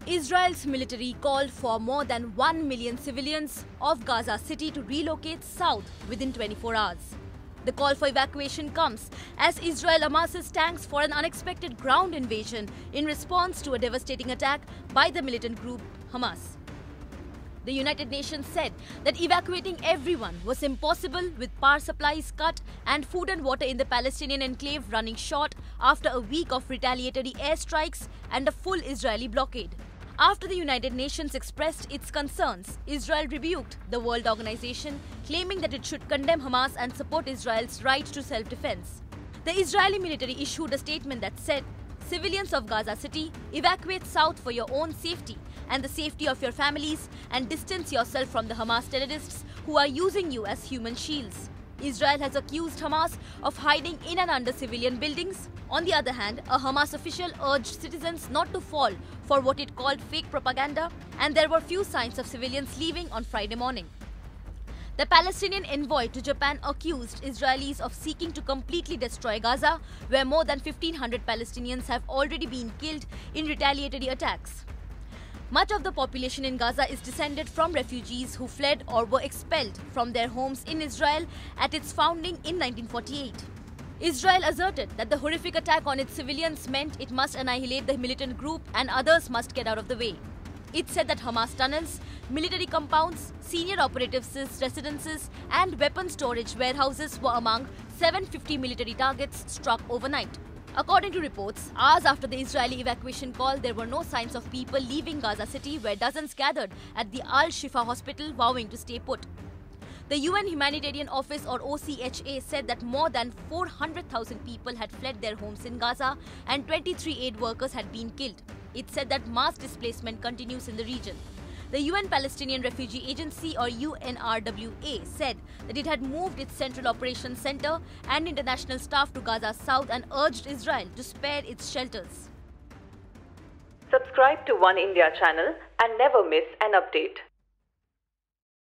Israel's military called for more than 1 million civilians of Gaza City to relocate south within 24 hours. The call for evacuation comes as Israel amasses tanks for an unexpected ground invasion in response to a devastating attack by the militant group Hamas. The United Nations said that evacuating everyone was impossible with power supplies cut and food and water in the Palestinian enclave running short after a week of retaliatory airstrikes and a full Israeli blockade. After the United Nations expressed its concerns, Israel rebuked the World Organization, claiming that it should condemn Hamas and support Israel's right to self-defense. The Israeli military issued a statement that said, "Civilians of Gaza City, evacuate south for your own safety and the safety of your families and distance yourself from the Hamas terrorists who are using you as human shields." Israel has accused Hamas of hiding in and under civilian buildings. On the other hand, a Hamas official urged citizens not to fall for what it called fake propaganda, and there were few signs of civilians leaving on Friday morning. The Palestinian envoy to Japan accused Israelis of seeking to completely destroy Gaza, where more than 1,500 Palestinians have already been killed in retaliatory attacks. Much of the population in Gaza is descended from refugees who fled or were expelled from their homes in Israel at its founding in 1948. Israel asserted that the horrific attack on its civilians meant it must annihilate the militant group and others must get out of the way. It said that Hamas tunnels, military compounds, senior operatives' residences and weapon storage warehouses were among 750 military targets struck overnight. According to reports, hours after the Israeli evacuation call, there were no signs of people leaving Gaza City, where dozens gathered at the Al-Shifa hospital vowing to stay put. The UN Humanitarian Office or OCHA said that more than 400,000 people had fled their homes in Gaza and 23 aid workers had been killed. It said that mass displacement continues in the region. The UN Palestinian Refugee Agency or UNRWA said that it had moved its Central Operations Center and international staff to Gaza South and urged Israel to spare its shelters. Subscribe to One India channel and never miss an update.